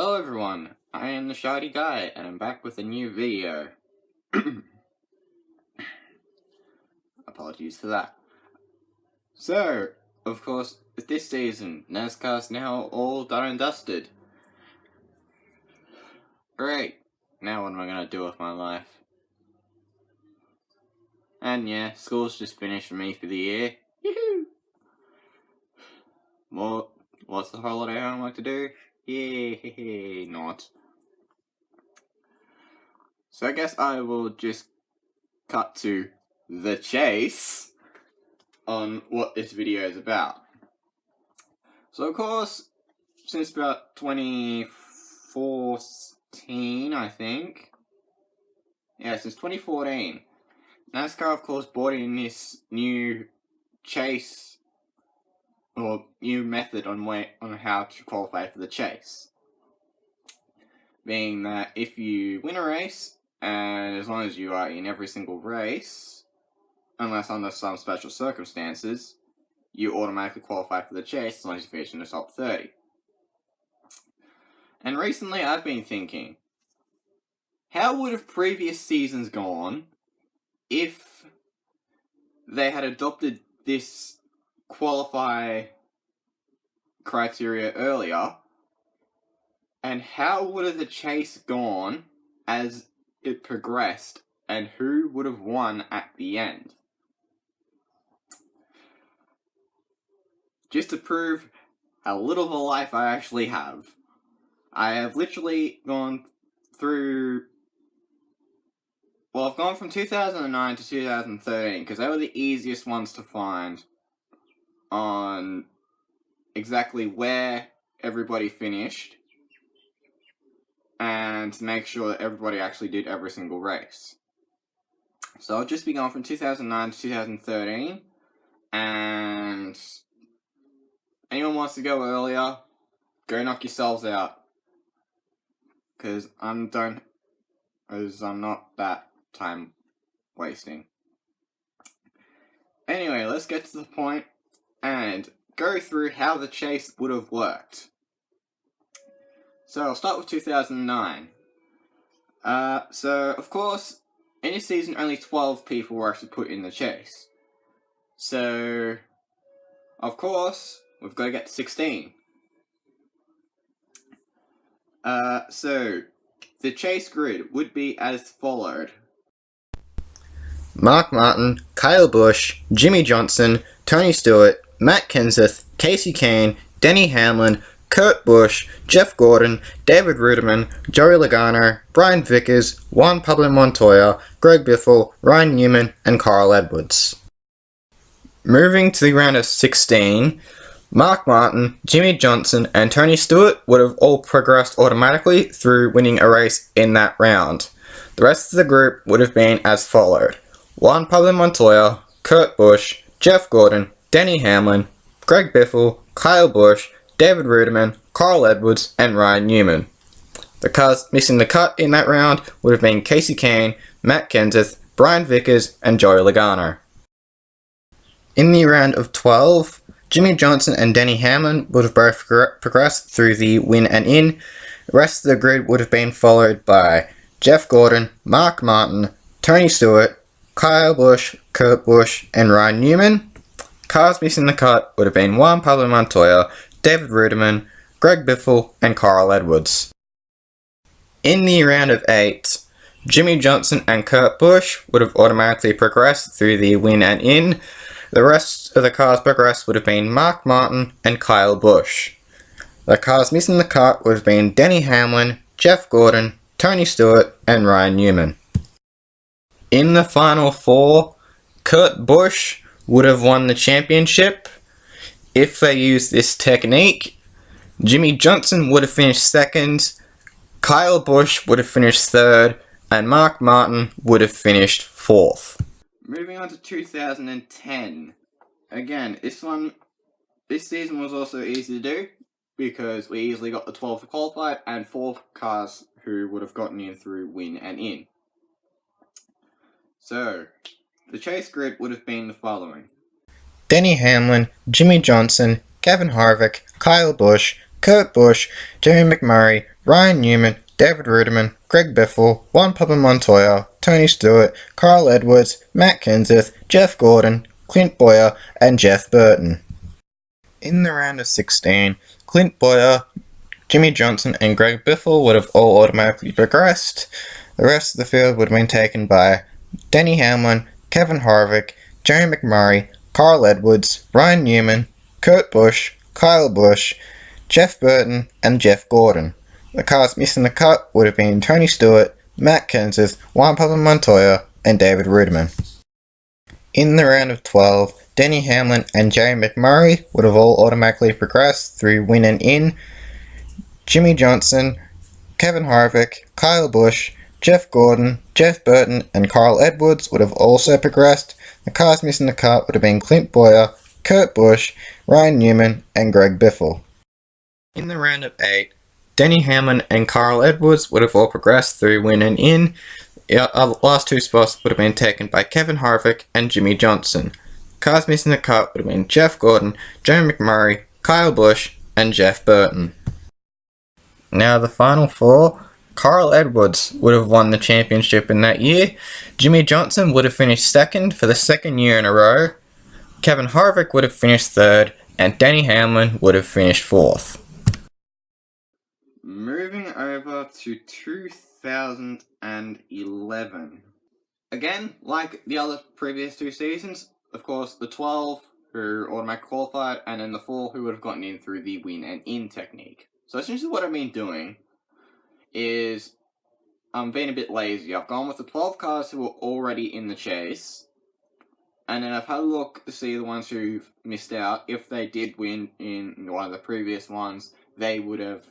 Hello everyone, I am the Shardy Guy, and I'm back with a new video. Apologies for that. So, of course, this season, NASCAR's now all done and dusted. Great, now what am I gonna do with my life? And yeah, school's just finished for me for the year. Yoohoo! What's the holiday homework to do? Yay, not. So I guess I will just cut to the chase on what this video is about. So of course, since about 2014, I think. Yeah, since 2014, NASCAR of course brought in this new chase, or new method on how to qualify for the chase. Being that if you win a race, and as long as you are in every single race, unless under some special circumstances, you automatically qualify for the chase as long as you finish in the top 30. And recently I've been thinking, how would have previous seasons gone if they had adopted this qualify criteria earlier? And how would have the chase gone as it progressed, and who would have won at the end? Just to prove how little of a life I actually have, I have literally gone through... Well, I've gone from 2009 to 2013, because they were the easiest ones to find on exactly where everybody finished, and to make sure that everybody actually did every single race. So I'll just be going from 2009 to 2013, and anyone wants to go earlier, go knock yourselves out, because I'm not that time wasting. Anyway, let's get to the point and go through how the chase would have worked. So I'll start with 2009. So of course, in this season only 12 people were actually put in the chase. So, of course, we've got to get to 16. So, the chase grid would be as followed. Mark Martin, Kyle Busch, Jimmy Johnson, Tony Stewart, Matt Kenseth, Kasey Kahne, Denny Hamlin, Kurt Busch, Jeff Gordon, David Reutimann, Joey Logano, Brian Vickers, Juan Pablo Montoya, Greg Biffle, Ryan Newman, and Carl Edwards. Moving to the round of 16, Mark Martin, Jimmy Johnson, and Tony Stewart would have all progressed automatically through winning a race in that round. The rest of the group would have been as followed: Juan Pablo Montoya, Kurt Busch, Jeff Gordon, Denny Hamlin, Greg Biffle, Kyle Busch, David Reutimann, Carl Edwards, and Ryan Newman. The cars missing the cut in that round would have been Kasey Kahne, Matt Kenseth, Brian Vickers, and Joey Logano. In the round of 12, Jimmy Johnson and Denny Hamlin would have both progressed through the win and in. The rest of the grid would have been followed by Jeff Gordon, Mark Martin, Tony Stewart, Kyle Busch, Kurt Busch, and Ryan Newman. Cars missing the cut would have been Juan Pablo Montoya, David Reutimann, Greg Biffle, and Carl Edwards. In the round of 8, Jimmy Johnson and Kurt Busch would have automatically progressed through the win and in. The rest of the cars progressed would have been Mark Martin and Kyle Busch. The cars missing the cut would have been Denny Hamlin, Jeff Gordon, Tony Stewart, and Ryan Newman. In the final 4, Kurt Busch would have won the championship if they used this technique. Jimmy Johnson would have finished 2nd, Kyle Busch would have finished 3rd, and Mark Martin would have finished 4th. Moving on to 2010. Again, this season was also easy to do, because we easily got the 12 to qualify, and 4 cars who would have gotten in through win and in. So, the chase grid would have been the following: Denny Hamlin, Jimmy Johnson, Kevin Harvick, Kyle Busch, Kurt Busch, Jamie McMurray, Ryan Newman, David Ruderman, Greg Biffle, Juan Papa Montoya, Tony Stewart, Carl Edwards, Matt Kenseth, Jeff Gordon, Clint Boyer, and Jeff Burton. In the round of 16, Clint Boyer, Jimmy Johnson, and Greg Biffle would have all automatically progressed. The rest of the field would have been taken by Denny Hamlin, Kevin Harvick, Jerry McMurray, Carl Edwards, Ryan Newman, Kurt Busch, Kyle Busch, Jeff Burton, and Jeff Gordon. The cars missing the cut would have been Tony Stewart, Matt Kenseth, Juan Papa Montoya, and David Ruderman. In the round of 12, Denny Hamlin and Jerry McMurray would have all automatically progressed through win and in. Jimmy Johnson, Kevin Harvick, Kyle Busch, Jeff Gordon, Jeff Burton, and Carl Edwards would have also progressed. The cars missing the cut would have been Clint Boyer, Kurt Busch, Ryan Newman, and Greg Biffle. In the round of 8, Denny Hamlin and Carl Edwards would have all progressed through win and in. The last two spots would have been taken by Kevin Harvick and Jimmy Johnson. Cars missing the cut would have been Jeff Gordon, Jerry McMurray, Kyle Busch, and Jeff Burton. Now the final four. Carl Edwards would have won the championship in that year. Jimmy Johnson would have finished second for the second year in a row. Kevin Harvick would have finished third, and Denny Hamlin would have finished fourth. Moving over to 2011. Again, like the other previous two seasons, of course, the 12 who automatically qualified, and then the 4 who would have gotten in through the win and in technique. So essentially what I've been doing is I'm being a bit lazy. I've gone with the 12 cars who were already in the chase, and then I've had a look to see the ones who've missed out. If they did win in one of the previous ones, they would have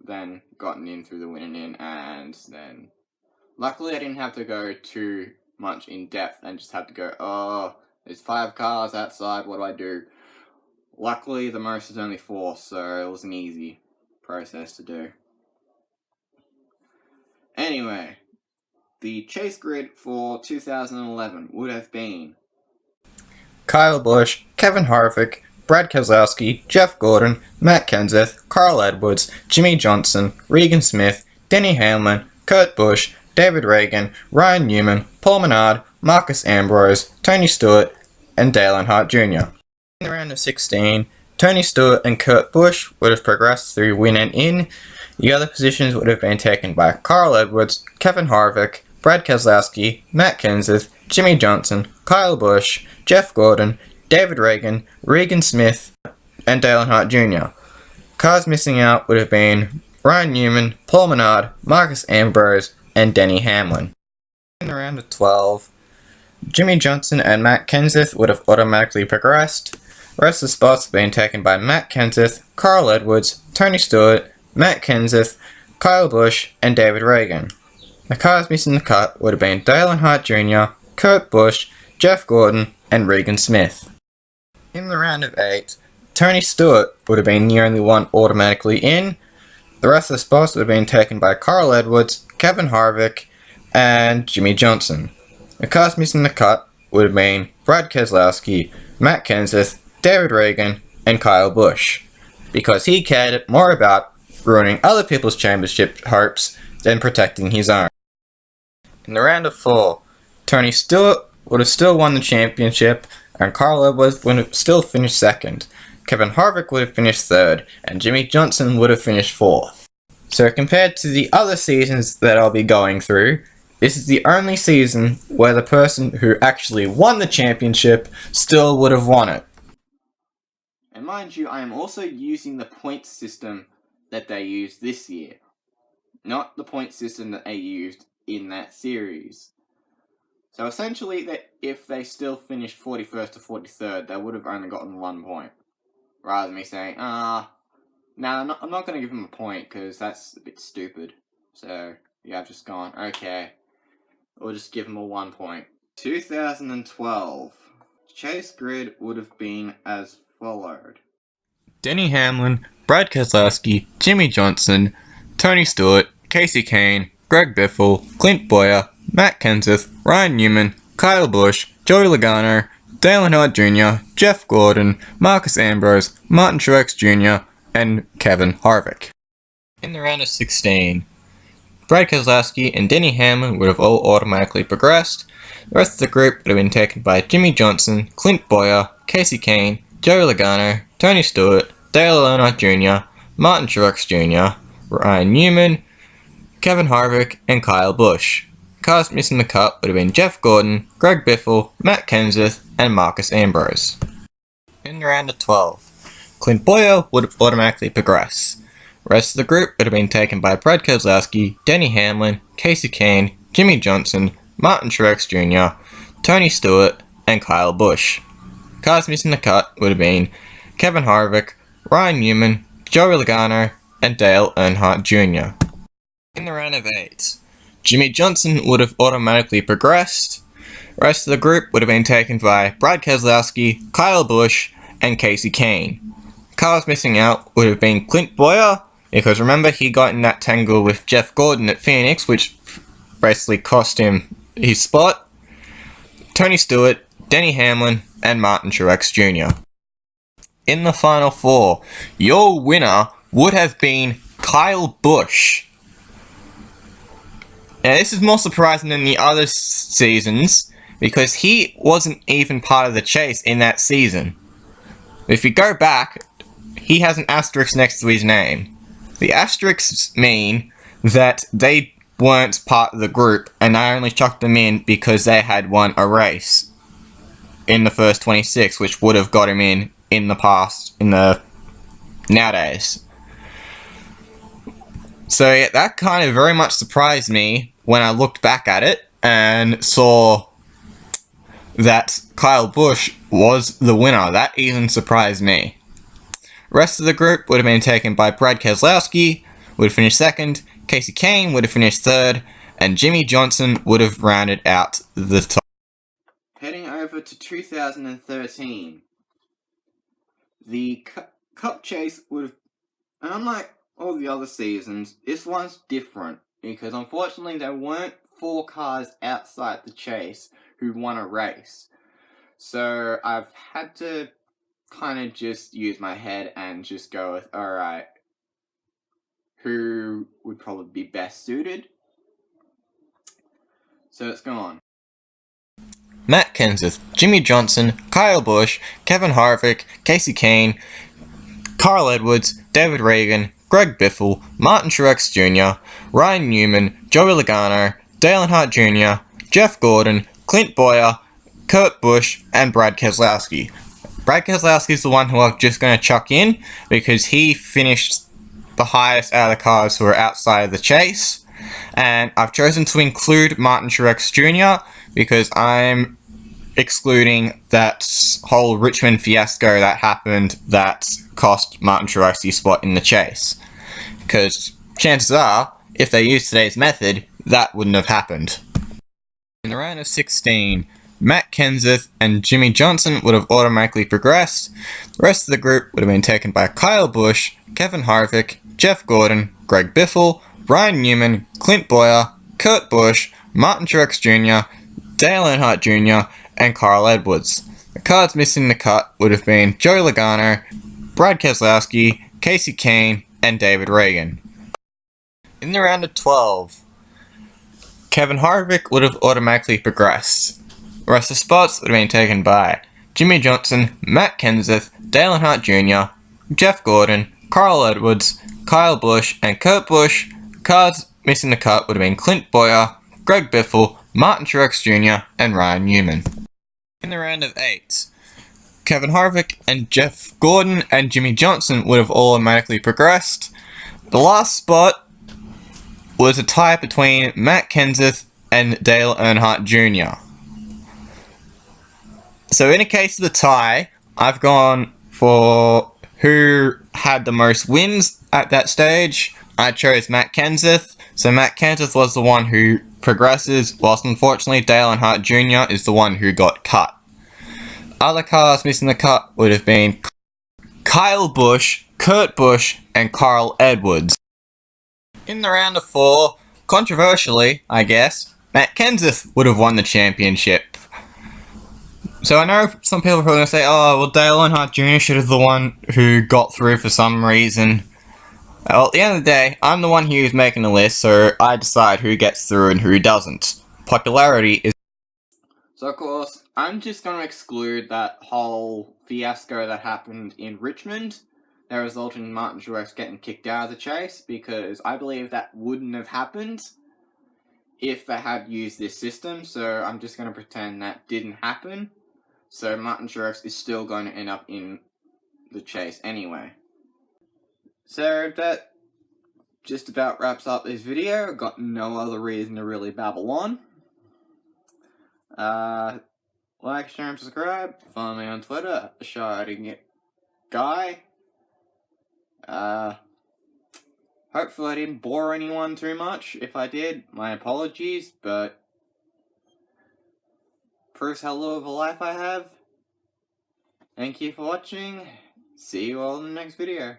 then gotten in through the win and in, and then luckily I didn't have to go too much in depth and just had to go, oh, there's 5 cars outside, what do I do? Luckily the most is only 4, so it was an easy process to do. Anyway, the chase grid for 2011 would have been Kyle Busch, Kevin Harvick, Brad Keselowski, Jeff Gordon, Matt Kenseth, Carl Edwards, Jimmy Johnson, Regan Smith, Denny Hamlin, Kurt Busch, David Reagan, Ryan Newman, Paul Menard, Marcus Ambrose, Tony Stewart, and Dale Earnhardt Jr. In the round of 16, Tony Stewart and Kurt Busch would have progressed through win and in. The other positions would have been taken by Carl Edwards, Kevin Harvick, Brad Keselowski, Matt Kenseth, Jimmy Johnson, Kyle Busch, Jeff Gordon, David Reagan, Regan Smith, and Dale Earnhardt Jr. Cars missing out would have been Ryan Newman, Paul Menard, Marcus Ambrose, and Denny Hamlin. In the round of 12, Jimmy Johnson and Matt Kenseth would have automatically progressed. The rest of the spots have been taken by Matt Kenseth, Carl Edwards, Tony Stewart, Matt Kenseth, Kyle Busch, and David Reagan. The cars missing the cut would have been Dale Earnhardt Jr., Kurt Busch, Jeff Gordon, and Regan Smith. In the round of 8, Tony Stewart would have been the only one automatically in. The rest of the spots would have been taken by Carl Edwards, Kevin Harvick, and Jimmy Johnson. The cars missing the cut would have been Brad Keselowski, Matt Kenseth, David Reagan, and Kyle Busch, because he cared more about ruining other people's championship hopes than protecting his own. In the round of 4, Tony Stewart would have still won the championship, and Carl Edwards would have still finished second. Kevin Harvick would have finished third, and Jimmy Johnson would have finished fourth. So compared to the other seasons that I'll be going through, this is the only season where the person who actually won the championship still would have won it. And mind you, I am also using the point system that they used this year, not the point system that they used in that series. So essentially, that if they still finished 41st to 43rd, they would have only gotten 1 point. Rather than me saying, I'm not going to give them a point, because that's a bit stupid. So, yeah, I've just gone, okay, we'll just give them a 1 point. 2012, chase grid would have been as followed. Denny Hamlin, Brad Keselowski, Jimmy Johnson, Tony Stewart, Casey Kane, Greg Biffle, Clint Boyer, Matt Kenseth, Ryan Newman, Kyle Busch, Joey Logano, Dale Earnhardt Jr., Jeff Gordon, Marcus Ambrose, Martin Truex Jr., and Kevin Harvick. In the round of 16, Brad Keselowski and Denny Hamlin would have all automatically progressed. The rest of the group would have been taken by Jimmy Johnson, Clint Bowyer, Kasey Kahne, Joey Logano, Tony Stewart, Dale Earnhardt Jr., Martin Truex Jr., Ryan Newman, Kevin Harvick, and Kyle Busch. Cars missing the cut would have been Jeff Gordon, Greg Biffle, Matt Kenseth, and Marcus Ambrose. In the round of 12, Clint Bowyer would have automatically progressed. The rest of the group would have been taken by Brad Keselowski, Denny Hamlin, Kasey Kahne, Jimmy Johnson, Martin Truex Jr., Tony Stewart, and Kyle Busch. Cars missing the cut would have been Kevin Harvick, Ryan Newman, Joey Logano, and Dale Earnhardt Jr. In the round of 8, Jimmy Johnson would have automatically progressed. The rest of the group would have been taken by Brad Keselowski, Kyle Busch, and Kasey Kahne. Cars missing out would have been Clint Bowyer, because remember he got in that tangle with Jeff Gordon at Phoenix, which basically cost him his spot, Tony Stewart, Denny Hamlin, and Martin Truex Jr. In the final 4, your winner would have been Kyle Busch. Now this is more surprising than the other seasons, because he wasn't even part of the chase in that season. If you go back, he has an asterisk next to his name. The asterisks mean that they weren't part of the group, and I only chucked them in because they had won a race in the first 26, which would have got him in the nowadays. So yeah, that kind of very much surprised me when I looked back at it and saw that Kyle Busch was the winner. That even surprised me. The rest of the group would have been taken by Brad Keselowski, would have finished second, Kasey Kahne would have finished third, and Jimmy Johnson would have rounded out the top. Heading over to 2013, the Cup chase would have, and unlike all the other seasons, this one's different, because unfortunately there weren't 4 cars outside the chase who won a race. So I've had to kind of just use my head and just go with, alright, who would probably be best suited? So let's go on. Matt Kenseth, Jimmy Johnson, Kyle Busch, Kevin Harvick, Kasey Kahne, Carl Edwards, David Reagan, Greg Biffle, Martin Truex Jr., Ryan Newman, Joey Logano, Dale Earnhardt Jr., Jeff Gordon, Clint Bowyer, Kurt Busch, and Brad Keselowski. Brad Keselowski is the one who I'm just going to chuck in because he finished the highest out of the cars who are outside of the chase. And I've chosen to include Martin Truex Jr. because I'm excluding that whole Richmond fiasco that happened that cost Martin Truex his spot in the chase. Because chances are, if they used today's method, that wouldn't have happened. In the round of 16, Matt Kenseth and Jimmy Johnson would have automatically progressed. The rest of the group would have been taken by Kyle Busch, Kevin Harvick, Jeff Gordon, Greg Biffle, Ryan Newman, Clint Bowyer, Kurt Busch, Martin Truex Jr., Dale Earnhardt Jr., and Carl Edwards. The cards missing the cut would have been Joey Logano, Brad Keselowski, Kasey Kahne, and David Reagan. In the round of 12, Kevin Harvick would have automatically progressed. The rest of the spots would have been taken by Jimmy Johnson, Matt Kenseth, Dale Earnhardt Jr., Jeff Gordon, Carl Edwards, Kyle Busch, and Kurt Busch. Cards missing the cut would have been Clint Bowyer, Greg Biffle, Martin Truex Jr., and Ryan Newman. In the round of 8, Kevin Harvick and Jeff Gordon and Jimmy Johnson would have automatically progressed. The last spot was a tie between Matt Kenseth and Dale Earnhardt Jr. So in a case of the tie, I've gone for who had the most wins at that stage. I chose Matt Kenseth. So Matt Kenseth was the one who progresses, whilst unfortunately Dale Earnhardt Jr. is the one who got cut. Other cars missing the cut would have been Kyle Busch, Kurt Busch, and Carl Edwards. In the round of 4, controversially, I guess, Matt Kenseth would have won the championship. So I know some people are probably going to say, oh, well, Dale Earnhardt Jr. should have the one who got through for some reason. Well, at the end of the day, I'm the one who's making the list, so I decide who gets through and who doesn't. Popularity is... So of course, I'm just going to exclude that whole fiasco that happened in Richmond that resulted in Martin Truex getting kicked out of the chase, because I believe that wouldn't have happened if they had used this system, so I'm just going to pretend that didn't happen. So Martin Truex is still going to end up in the chase anyway. So that just about wraps up this video. I've got no other reason to really babble on. Like, share, and subscribe. Follow me on Twitter, Shardy Guy. Hopefully I didn't bore anyone too much. If I did, my apologies, but proves how little of a life I have. Thank you for watching. See you all in the next video.